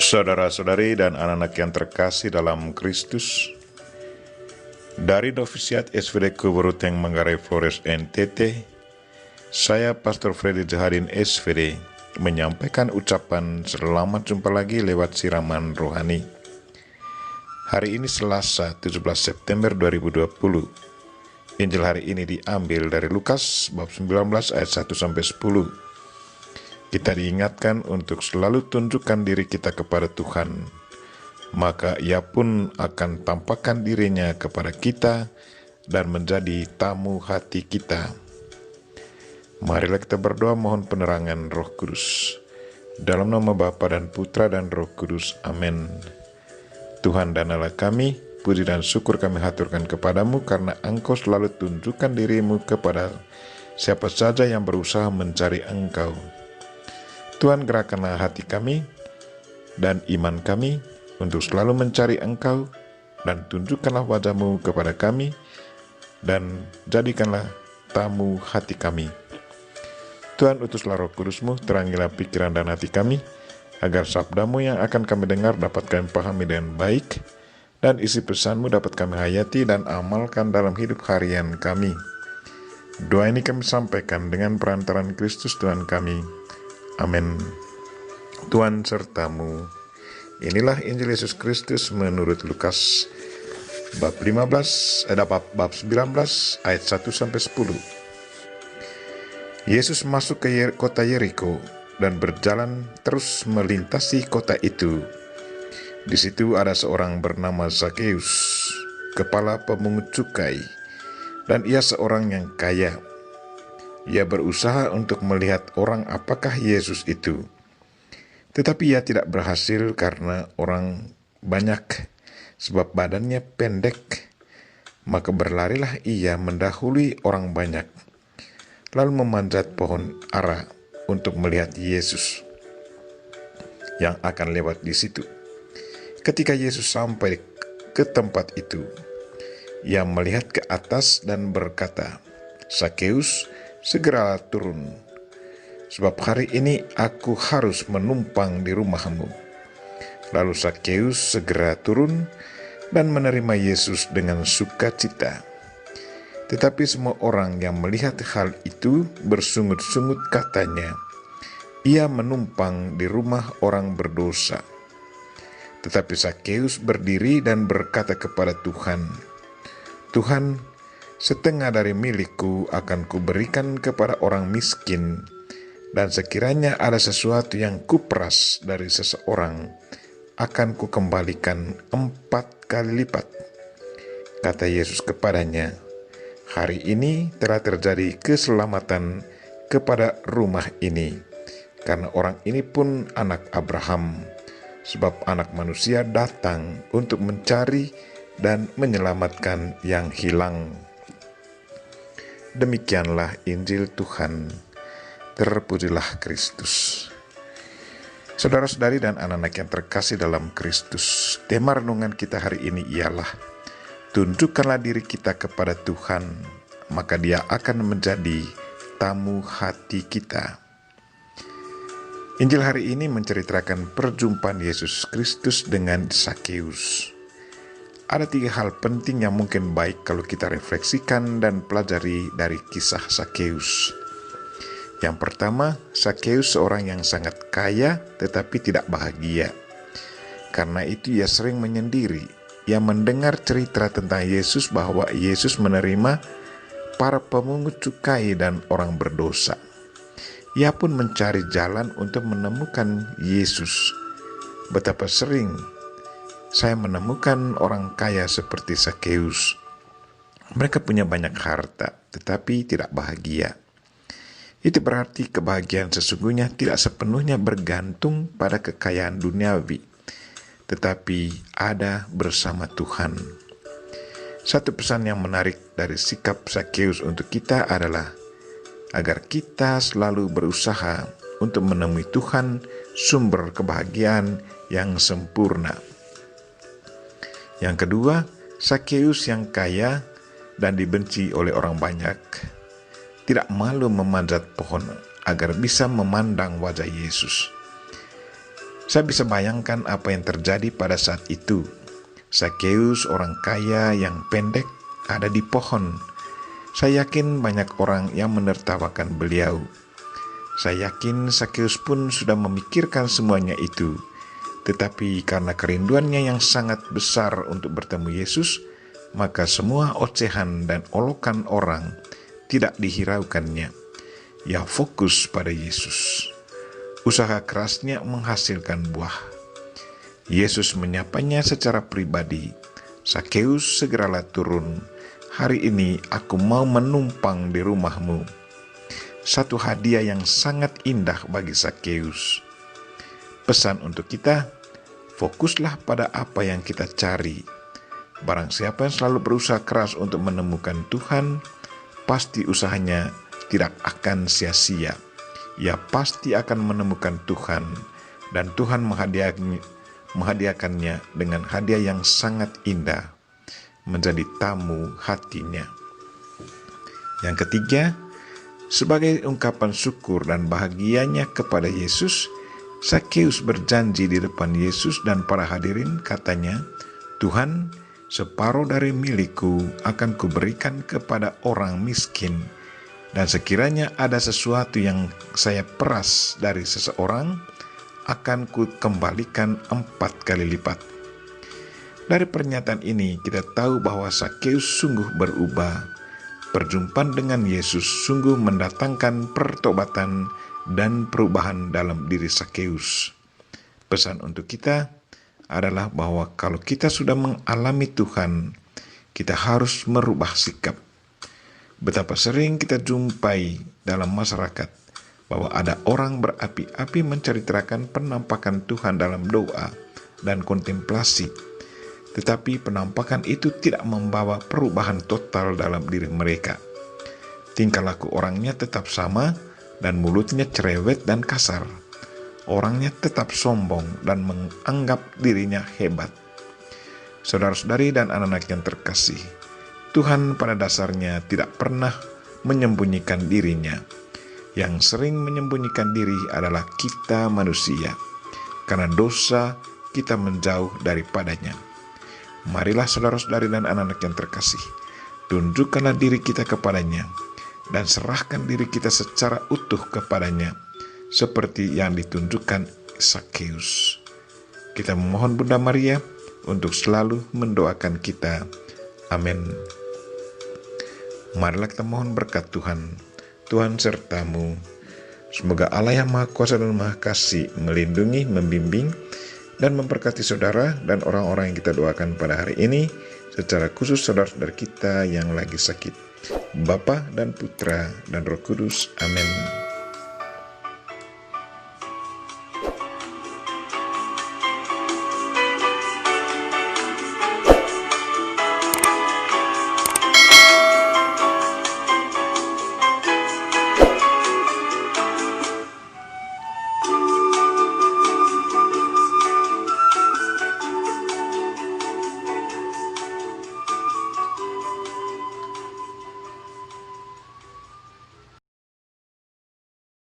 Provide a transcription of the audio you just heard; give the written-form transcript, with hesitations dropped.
Saudara-saudari dan anak-anak yang terkasih dalam Kristus, dari Novisiat SVD Kuburuteng Manggarai Flores NTT, saya Pastor Freddy Jahadin SVD menyampaikan ucapan selamat jumpa lagi lewat siraman rohani. Hari ini Selasa 17 September 2020. Injil hari ini diambil dari Lukas bab 19 ayat 1-10. Kita diingatkan untuk selalu tunjukkan diri kita kepada Tuhan, maka Ia pun akan tampakkan dirinya kepada kita dan menjadi tamu hati kita. Marilah kita berdoa mohon penerangan Roh Kudus. Dalam nama Bapa dan Putra dan Roh Kudus. Amin. Tuhan dan Allah kami, puji dan syukur kami haturkan kepadamu karena Engkau selalu tunjukkan dirimu kepada siapa saja yang berusaha mencari Engkau. Tuhan, gerakkanlah hati kami dan iman kami untuk selalu mencari Engkau, dan tunjukkanlah wajah-Mu kepada kami dan jadikanlah tamu hati kami. Tuhan, utuslah Roh Kudus-Mu, terangilah pikiran dan hati kami, agar sabda-Mu yang akan kami dengar dapat kami pahami dengan baik, dan isi pesan-Mu dapat kami hayati dan amalkan dalam hidup harian kami. Doa ini kami sampaikan dengan perantaraan Kristus Tuhan kami. Amin. Tuhan sertamu. Inilah Injil Yesus Kristus menurut Lukas bab 19 ayat 1-10. Yesus masuk ke kota Yeriko dan berjalan terus melintasi kota itu. Di situ ada seorang bernama Zakheus, kepala pemungut cukai, dan ia seorang yang kaya. Ia berusaha untuk melihat orang apakah Yesus itu. Tetapi ia tidak berhasil karena orang banyak, sebab badannya pendek. Maka berlarilah ia mendahului orang banyak, lalu memanjat pohon ara untuk melihat Yesus yang akan lewat di situ. Ketika Yesus sampai ke tempat itu, ia melihat ke atas dan berkata, "Zakheus, segeralah turun, sebab hari ini aku harus menumpang di rumahmu." Lalu Zakheus segera turun dan menerima Yesus dengan sukacita. Tetapi semua orang yang melihat hal itu bersungut-sungut, katanya, "Ia menumpang di rumah orang berdosa." Tetapi Zakheus berdiri dan berkata kepada Tuhan, "Tuhan, setengah dari milikku akan kuberikan kepada orang miskin, dan sekiranya ada sesuatu yang kuperas dari seseorang, akan kukembalikan 4 kali lipat." Kata Yesus kepadanya, "Hari ini telah terjadi keselamatan kepada rumah ini, karena orang ini pun anak Abraham, sebab Anak Manusia datang untuk mencari dan menyelamatkan yang hilang." Demikianlah Injil Tuhan. Terpujilah Kristus. Saudara-saudari dan anak-anak yang terkasih dalam Kristus, tema renungan kita hari ini ialah tunjukkanlah diri kita kepada Tuhan, maka Dia akan menjadi tamu hati kita. Injil hari ini menceritakan perjumpaan Yesus Kristus dengan Zakheus. Ada 3 hal penting yang mungkin baik kalau kita refleksikan dan pelajari dari kisah Zakheus. Yang pertama, Zakheus seorang yang sangat kaya tetapi tidak bahagia. Karena itu ia sering menyendiri. Ia mendengar cerita tentang Yesus bahwa Yesus menerima para pemungut cukai dan orang berdosa. Ia pun mencari jalan untuk menemukan Yesus. Betapa sering saya menemukan orang kaya seperti Zakheus. Mereka punya banyak harta, tetapi tidak bahagia. Itu berarti kebahagiaan sesungguhnya tidak sepenuhnya bergantung pada kekayaan duniawi, tetapi ada bersama Tuhan. Satu pesan yang menarik dari sikap Zakheus untuk kita adalah agar kita selalu berusaha untuk menemui Tuhan, sumber kebahagiaan yang sempurna. Yang kedua, Zakheus yang kaya dan dibenci oleh orang banyak tidak malu memanjat pohon agar bisa memandang wajah Yesus. Saya bisa bayangkan apa yang terjadi pada saat itu. Sakeus, orang kaya yang pendek, ada di pohon. Saya yakin banyak orang yang menertawakan beliau. Saya yakin Sakeus pun sudah memikirkan semuanya itu. Tetapi karena kerinduannya yang sangat besar untuk bertemu Yesus, maka semua ocehan dan olokan orang tidak dihiraukannya. Ia fokus pada Yesus. Usaha kerasnya menghasilkan buah. Yesus menyapanya secara pribadi. Sakeus, segeralah turun. Hari ini aku mau menumpang di rumahmu. Satu hadiah yang sangat indah bagi Sakeus. Pesan untuk kita, fokuslah pada apa yang kita cari. Barang siapa yang selalu berusaha keras untuk menemukan Tuhan, pasti usahanya tidak akan sia-sia. Ia pasti akan menemukan Tuhan, dan Tuhan menghadiahkannya dengan hadiah yang sangat indah, menjadi tamu hatinya. Yang ketiga, sebagai ungkapan syukur dan bahagianya kepada Yesus, Sakeus berjanji di depan Yesus dan para hadirin, katanya, "Tuhan, separuh dari milikku akan kuberikan kepada orang miskin, dan sekiranya ada sesuatu yang saya peras dari seseorang, akan kukembalikan 4 kali lipat." Dari pernyataan ini kita tahu bahwa Sakeus sungguh berubah. Perjumpaan dengan Yesus sungguh mendatangkan pertobatan dan perubahan dalam diri Sakeus. Pesan untuk kita adalah bahwa kalau kita sudah mengalami Tuhan, kita harus merubah sikap. Betapa sering kita jumpai dalam masyarakat bahwa ada orang berapi-api menceritakan penampakan Tuhan dalam doa dan kontemplasi, tetapi penampakan itu tidak membawa perubahan total dalam diri mereka. Tingkah laku orangnya tetap sama dan mulutnya cerewet dan kasar. Orangnya tetap sombong dan menganggap dirinya hebat. Saudara-saudari dan anak-anak yang terkasih, Tuhan pada dasarnya tidak pernah menyembunyikan dirinya. Yang sering menyembunyikan diri adalah kita manusia. Karena dosa, kita menjauh daripadanya. Marilah saudara-saudari dan anak-anak yang terkasih, tunjukkanlah diri kita kepadanya, dan serahkan diri kita secara utuh kepadanya, seperti yang ditunjukkan Sakeus. Kita memohon Bunda Maria untuk selalu mendoakan kita. Amin. Marilah kita mohon berkat Tuhan. Tuhan sertamu. Semoga Allah yang Maha Kuasa dan Maha Kasih melindungi, membimbing, dan memberkati saudara dan orang-orang yang kita doakan pada hari ini, secara khusus saudara-saudara kita yang lagi sakit. Bapa dan Putra dan Roh Kudus. Amin.